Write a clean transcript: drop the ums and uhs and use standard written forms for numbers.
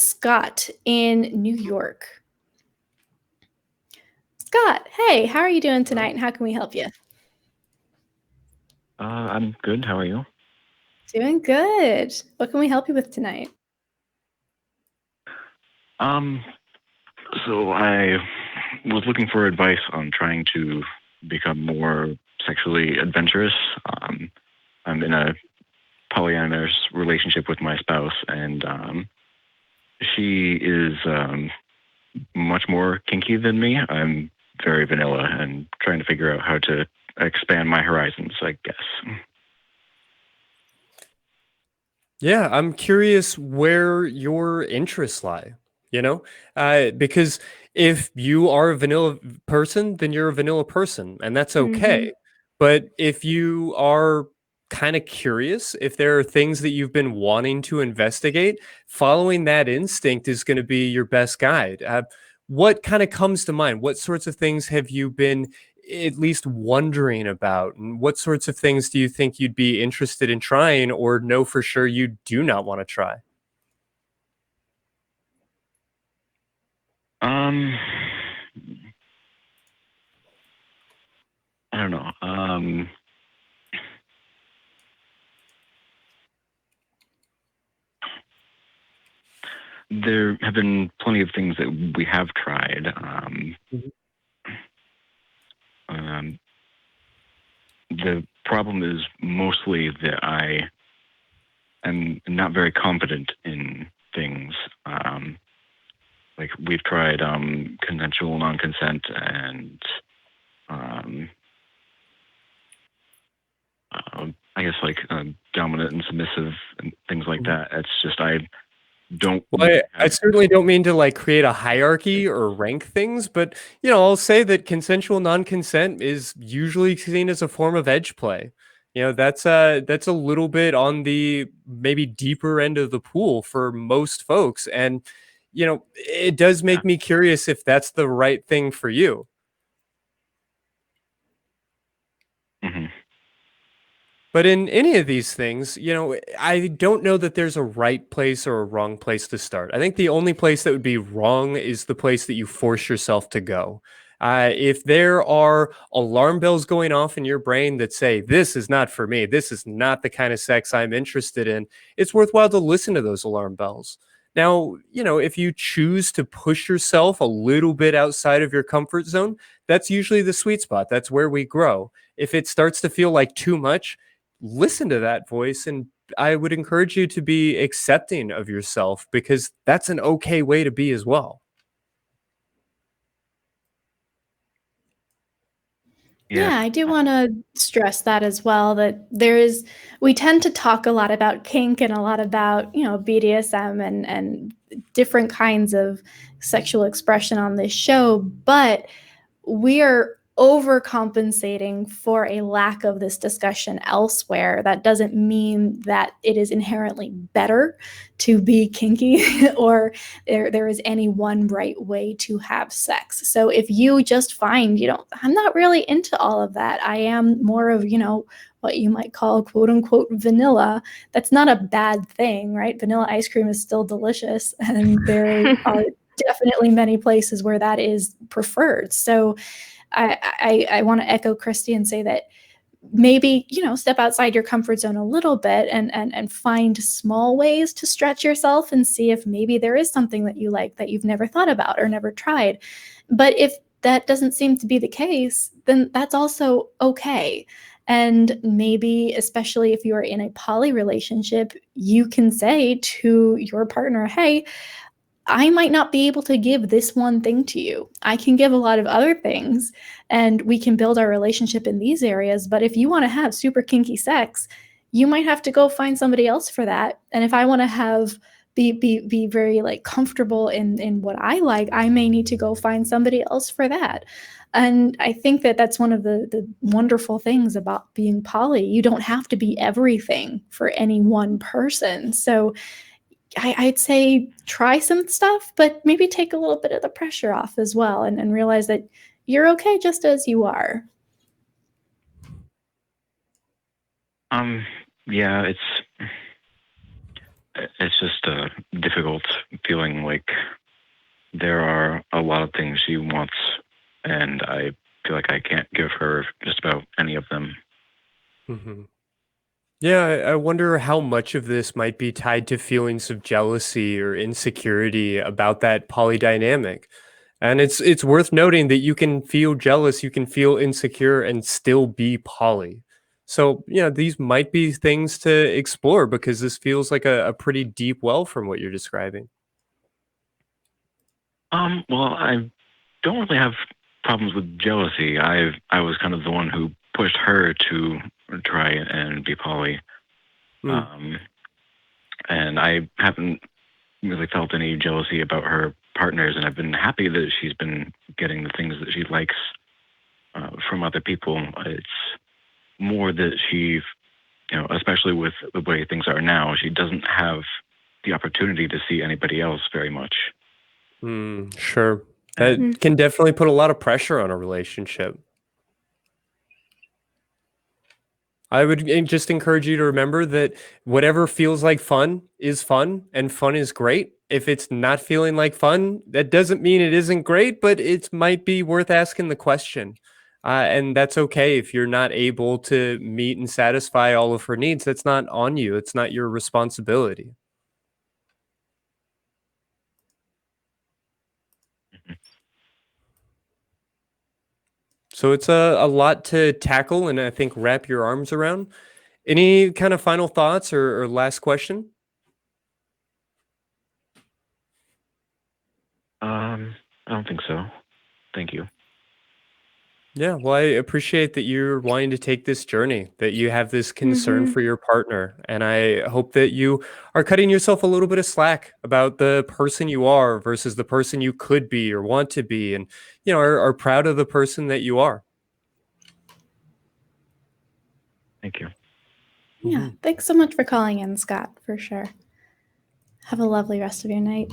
Scott in New York. Scott, hey, how are you doing tonight and how can we help you? I'm good. How are you? Doing good. What can we help you with tonight? Um, so I was looking for advice on trying to become more sexually adventurous. I'm in a polyamorous relationship with my spouse, and she is much more kinky than me. I'm very vanilla and trying to figure out how to expand my horizons, I guess. Yeah, I'm curious where your interests lie, because if you are a vanilla person, then you're a vanilla person, and that's Mm-hmm. okay. But if you are kind of curious, if there are things that you've been wanting to investigate, following that instinct is going to be your best guide. What kind of comes to mind? What sorts of things have you been at least wondering about? And what sorts of things do you think you'd be interested in trying or know for sure you do not want to try? Um, I don't know. There have been plenty of things that we have tried. Mhm. Um, the problem is mostly that I am not very confident in things. Like we've tried consensual non-consent and um, I guess like dominant and submissive and things like Mhm. that. It's just I don't Well, I have. certainly don't mean to like create a hierarchy or rank things, but I'll say that consensual non-consent is usually seen as a form of edge play. That's a little bit on the maybe deeper end of the pool for most folks, and it does Yeah. make me curious if that's the right thing for you. Hmm. But in any of these things, I don't know that there's a right place or a wrong place to start. I think the only place that would be wrong is the place that you force yourself to go. If there are alarm bells going off in your brain that say, this is not for me, this is not the kind of sex I'm interested in, it's worthwhile to listen to those alarm bells. Now, if you choose to push yourself a little bit outside of your comfort zone, that's usually the sweet spot. That's where we grow. If it starts to feel like too much, listen to that voice, and I would encourage you to be accepting of yourself because that's an okay way to be as well. Yeah. Yeah, I do want to stress that as well, that we tend to talk a lot about kink and a lot about, BDSM and different kinds of sexual expression on this show, but we are overcompensating for a lack of this discussion elsewhere. That doesn't mean that it is inherently better to be kinky or there is any one right way to have sex. So if you just find, I'm not really into all of that. I am more of, what you might call quote unquote vanilla. That's not a bad thing, right? Vanilla ice cream is still delicious, and there are definitely many places where that is preferred. So I want to echo Christy and say that maybe, step outside your comfort zone a little bit and find small ways to stretch yourself and see if maybe there is something that you like that you've never thought about or never tried. But if that doesn't seem to be the case, then that's also okay. And maybe, especially if you're in a poly relationship, you can say to your partner, hey, I might not be able to give this one thing to you. I can give a lot of other things, and we can build our relationship in these areas. But if you want to have super kinky sex, you might have to go find somebody else for that. And if I want to have be very like comfortable in what I like, I may need to go find somebody else for that. And I think that that's one of the wonderful things about being poly. You don't have to be everything for any one person. So I'd say try some stuff, but maybe take a little bit of the pressure off as well, and realize that you're okay just as you are. Um. Yeah. It's it's just difficult feeling like there are a lot of things she wants, and I feel like I can't give her just about any of them. Hmm. Yeah, I wonder how much of this might be tied to feelings of jealousy or insecurity about that polydynamic. And it's worth noting that you can feel jealous, you can feel insecure and still be poly. So, these might be things to explore because this feels like a pretty deep well from what you're describing. Well, I don't really have problems with jealousy. I was kind of the one who pushed her to try and be poly. Mm, Um, and I haven't really felt any jealousy about her partners, and I've been happy that she's been getting the things that she likes from other people. It's more that she, especially with the way things are now, she doesn't have the opportunity to see anybody else very much. sure. And That can definitely put a lot of pressure on a relationship. I would just encourage you to remember that whatever feels like fun is fun and fun is great. If it's not feeling like fun, that doesn't mean it isn't great, but it might be worth asking the question. And that's okay if you're not able to meet and satisfy all of her needs. That's not on you, it's not your responsibility. So it's a lot to tackle and I think wrap your arms around. Any kind of final thoughts or last question? I don't think so. Thank you. Yeah, well, I appreciate that you're wanting to take this journey, that you have this concern Mm-hmm. for your partner. And I hope that you are cutting yourself a little bit of slack about the person you are versus the person you could be or want to be, and, are proud of the person that you are. Thank you. Yeah. Mhm. Thanks so much for calling in, Scott, for sure. Have a lovely rest of your night.